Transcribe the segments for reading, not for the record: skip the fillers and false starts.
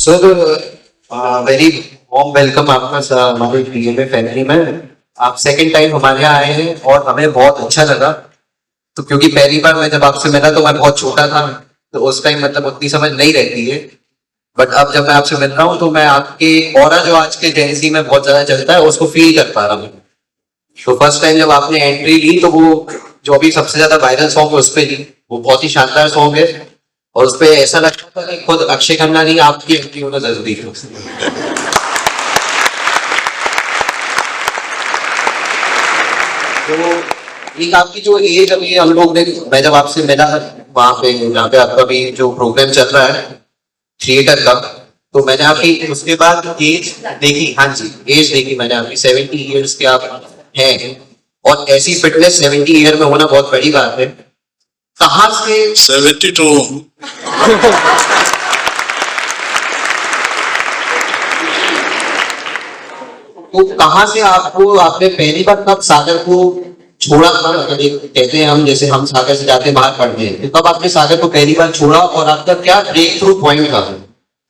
Sir very warm welcome आपका हमारे DMA family में। आप सेकंड टाइम हमारे यहाँ आए हैं और हमें बहुत अच्छा लगा। तो क्योंकि पहली बार मैं जब आपसे मिला तो मैं बहुत छोटा था, तो उस टाइम मतलब उतनी समझ नहीं रहती है। बट अब जब मैं आपसे मिल रहा हूँ तो मैं आपके ऑरा जो आज के जेंजी में बहुत ज्यादा चलता है उसको फील कर पा रहा हूँ। तो फर्स्ट टाइम जब आपने एंट्री ली तो वो जो अभी सबसे ज्यादा वायरल सॉन्ग है उस पर ली, वो बहुत ही शानदार सॉन्ग है। और उस पर ऐसा लगता था कि खुद अक्षय खन्ना नहीं, आपकी एंट्री होना जरूरी है। तो एक आपकी जो एज अभी हम लोग ने, मैं जब आपसे मिला वहां पे जहाँ पे आपका भी जो प्रोग्राम चल रहा है थिएटर का, तो मैंने आपकी उसके बाद एज देखी। हाँ जी, एज देखी मैंने आपकी 70 ईयर्स के आप हैं। और ऐसी फिटनेस 70 ईयर में होना बहुत बड़ी बात है। कहाँ से 72 तो कहाँ से आपको, आपने पहली बार कब सागर को छोड़ा था? कहते हैं हम, जैसे हम सागर से जाते हैं बाहर पढ़ने, तो कब आपने सागर को पहली बार छोड़ा और आपका क्या ब्रेक थ्रू पॉइंट था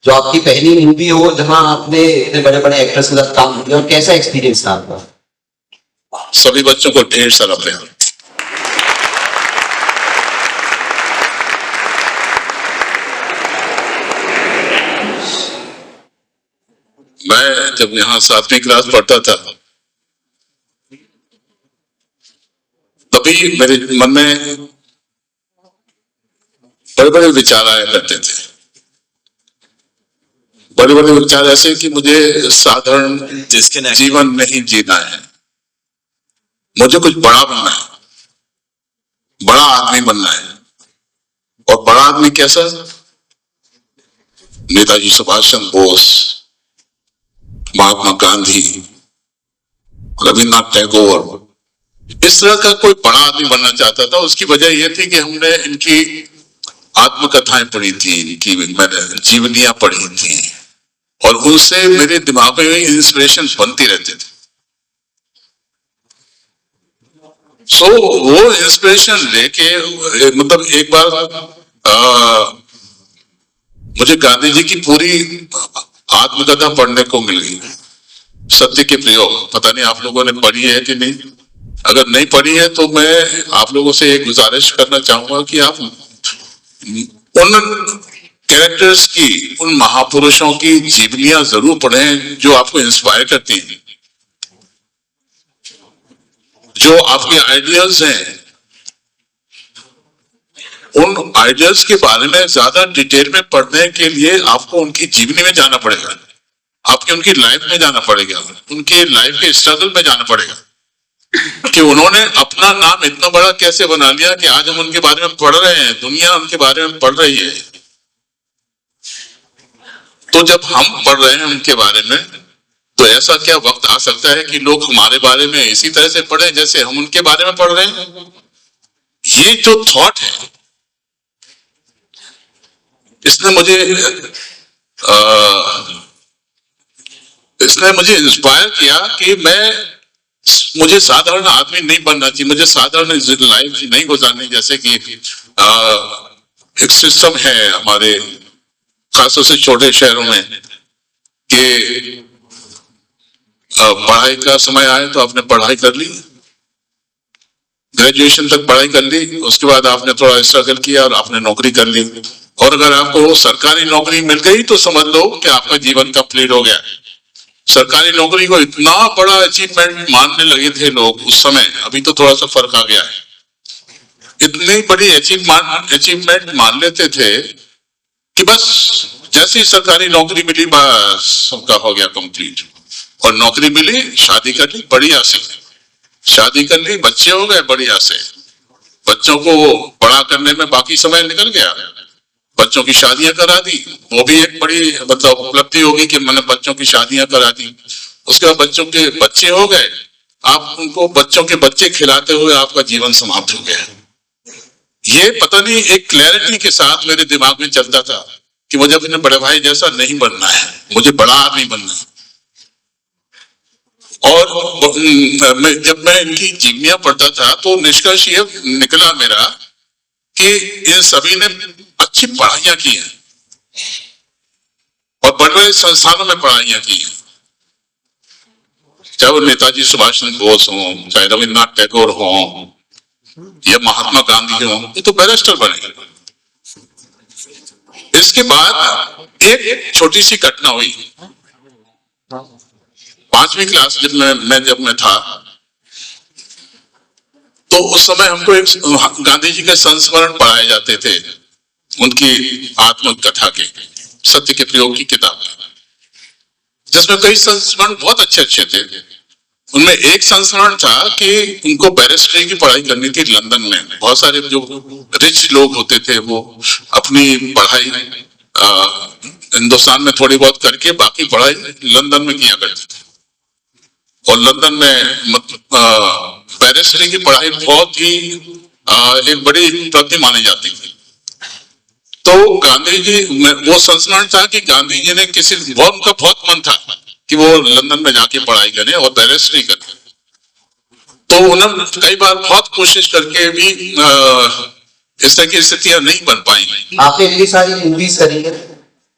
जो आपकी पहली मूवी हो जहां आपने इतने बड़े बड़े एक्टर्स के साथ काम किया, और कैसा एक्सपीरियंस था आपका? सभी बच्चों को ढेर सारा प्यार। मैं जब यहाँ 7वीं क्लास पढ़ता था तभी मेरे मन में बड़े बड़े विचार आया करते थे। बड़े बड़े विचार ऐसे कि मुझे साधारण जीवन नहीं जीना है, मुझे कुछ बड़ा बनना है, बड़ा आदमी बनना है। और बड़ा आदमी कैसा? नेताजी सुभाष चंद्र बोस, महात्मा गांधी, रविन्द्रनाथ टैगोर, इस तरह का कोई बड़ा आदमी बनना चाहता था। उसकी वजह यह थी कि हमने इनकी आत्मकथाएं पढ़ी थी, इनकी मैंने जीवनियां पढ़ी थी, और उनसे मेरे दिमाग में इंस्पिरेशन बनती रहती थी। सो वो इंस्पिरेशन लेके मतलब एक बार मुझे गांधी जी की पूरी आत्मकथा पढ़ने को मिल गई, सत्य के प्रयोग। पता नहीं आप लोगों ने पढ़ी है कि नहीं। अगर नहीं पढ़ी है तो मैं आप लोगों से एक गुजारिश करना चाहूंगा कि आप उन कैरेक्टर्स की, उन महापुरुषों की जीवनियां जरूर पढ़ें जो आपको इंस्पायर करती हैं, जो आपके आइडियल्स हैं। उन आइडियल्स के बारे में ज्यादा डिटेल में पढ़ने के लिए आपको उनकी जीवनी में जाना पड़ेगा, आपके उनकी लाइफ में जाना पड़ेगा, उनके लाइफ के स्ट्रगल में जाना पड़ेगा कि उन्होंने अपना नाम इतना बड़ा कैसे बना लिया कि आज हम उनके बारे में पढ़ रहे हैं, दुनिया उनके बारे में पढ़ रही है। तो जब हम पढ़ रहे हैं उनके बारे में, तो ऐसा क्या वक्त आ सकता है कि लोग हमारे बारे में इसी तरह से पढ़े जैसे हम उनके बारे में पढ़ रहे हैं? ये जो थॉट है इसने मुझे इंस्पायर किया कि मुझे साधारण आदमी नहीं बनना चाहिए, मुझे साधारण लाइफ नहीं गुजारनी। जैसे कि एक सिस्टम है हमारे खासतौर से छोटे शहरों में कि पढ़ाई का समय आए तो आपने पढ़ाई कर ली, ग्रेजुएशन तक पढ़ाई कर ली, उसके बाद आपने थोड़ा स्ट्रगल किया और आपने नौकरी कर ली, और अगर आपको सरकारी नौकरी मिल गई तो समझ लो कि आपका जीवन कंप्लीट हो गया। सरकारी नौकरी को इतना बड़ा अचीवमेंट मानने लगे थे लोग उस समय, अभी तो थोड़ा सा फर्क आ गया है। इतनी बड़ी अचीवमेंट मान लेते थे कि बस जैसे ही सरकारी नौकरी मिली बस सबका हो गया कंप्लीट। और नौकरी मिली, शादी कर ली बढ़िया से, शादी कर ली, बच्चे हो गए बढ़िया से, बच्चों को बड़ा करने में बाकी समय निकल गया, बच्चों की शादियां करा दी, वो भी एक बड़ी मतलब उपलब्धि होगी कि मैंने बच्चों की शादियां करा दी। उसके बाद बच्चों के बच्चे हो गए, आप उनको बच्चों के बच्चे खिलाते हुए आपका जीवन समाप्त हो गया। ये पता नहीं एक क्लैरिटी के साथ मेरे दिमाग में चलता था कि मुझे अपने बड़े भाई जैसा नहीं बनना है, मुझे बड़ा आदमी बनना है। और जब मैं इनकी जीवनियां पढ़ता था तो निष्कर्ष ये निकला मेरा कि इन सभी ने अच्छी पढ़ाइयां की हैं, और बड़े बड़े संस्थानों में पढ़ाइयां की हैं, चाहे वो नेताजी सुभाष चंद्र बोस हों, चाहे रविन्द्रनाथ टैगोर हों या महात्मा गांधी हों, ये तो बैरिस्टर बने। इसके बाद एक छोटी सी घटना हुई। 5वीं क्लास जब मैं था, तो उस समय हमको एक गांधी जी के संस्मरण पढ़ाए जाते थे, उनकी आत्मकथा के सत्य के प्रयोग की किताब, जिसमें कई संस्मरण बहुत अच्छे थे। उनमें एक संस्मरण था कि उनको बैरिस्टरी की पढ़ाई करनी थी लंदन में। बहुत सारे जो रिच लोग होते थे वो अपनी पढ़ाई हिंदुस्तान में थोड़ी बहुत करके बाकी पढ़ाई लंदन में किया करते थे, और लंदन में बैरिस्टरी की पढ़ाई बहुत ही एक बड़ी उपलब्धि मानी जाती थी। तो गांधी जी, वो संस्मरण था कि गांधी जी ने उनका बहुत मन था कि वो लंदन में जाके पढ़ाई करें और बैरिस्टरी करें। तो उन्होंने कई बार बहुत कोशिश करके भी इस तरह की स्थितियां नहीं बन पाई। आपने इतनी सारी मूवीज करी है,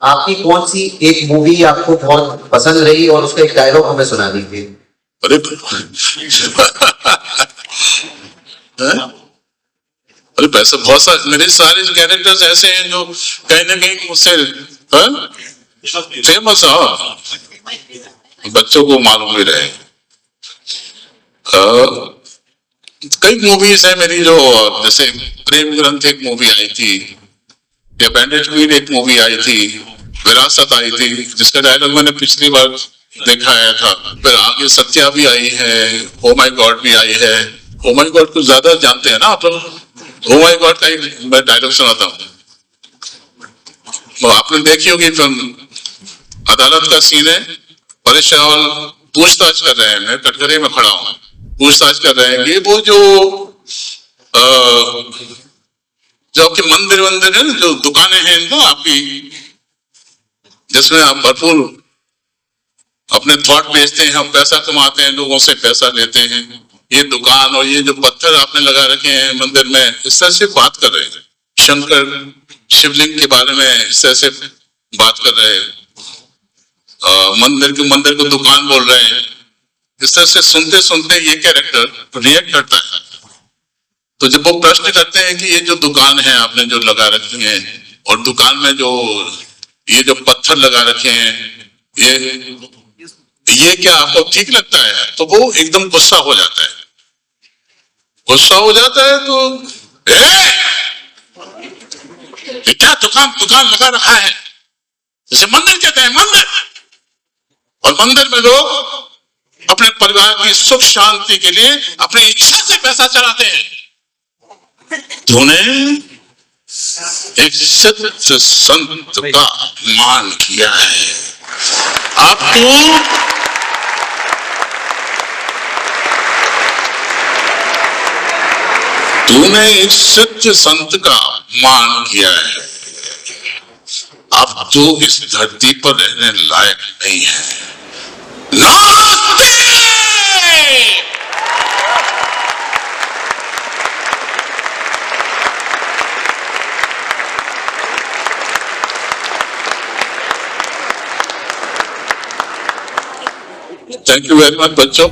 आपकी कौन सी एक मूवी आपको बहुत पसंद रही और उसका एक डायलॉग हमें सुना दीजिए। अरे अरे वैसे बहुत सारे मेरे सारे कैरेक्टर्स ऐसे हैं जो कहीं ना कहीं मुझसे फेमस है, बच्चों को मालूम भी रहे। कई मूवीज है मेरी, जो जैसे प्रेम ग्रंथ एक मूवी आई थी, या बैंडेड क्वीन एक मूवी आई थी, विरासत आई थी जिसका डायलॉग मैंने पिछली बार देखा आया था। फिर आगे सत्या भी आई है, ओ माय गॉड भी आई है। ओ माय गॉड कुछ ज्यादा जानते हैं ना आप लोग। ओ माय गॉड का मैं डायलॉग सुनाता हूँ, तो आपने देखी होगी फिल्म। अदालत का सीन है, परेश रावल पूछताछ कर रहे हैं, मैं कटघरे में खड़ा हूँ, पूछताछ कर रहे हैं कि वो जो आपके मंदिर है ना, जो दुकानें हैं ना आपकी, जिसमें आप भरपूर अपने थॉट बेचते हैं, हम पैसा कमाते हैं, लोगों से पैसा लेते हैं, ये दुकान और ये जो पत्थर आपने लगा रखे हैं मंदिर में, इस तरह से बात कर रहे हैं। शंकर शिवलिंग के बारे में इस तरह से बात कर रहे हैं, मंदिर को दुकान बोल रहे हैं। इस तरह से सुनते सुनते ये कैरेक्टर रिएक्ट करता है। तो जब वो प्रश्न करते हैं कि ये जो दुकान है आपने जो लगा रखी है, और दुकान में ये जो पत्थर लगा रखे हैं, ये क्या आपको ठीक लगता है? तो वो एकदम गुस्सा हो जाता है। तो ये क्या दुकान लगा रखा है, जैसे मंदिर कहते हैं, मंदिर। और मंदिर में लोग अपने परिवार की सुख शांति के लिए अपनी इच्छा से पैसा चलाते हैं। तूने एक सत्य संत का अपमान किया है। आपको तूने एक सत्य संत का अपमान किया है। अब तो इस धरती पर रहने लायक नहीं है। नमस्ते। थैंक यू वेरी मच बच्चों।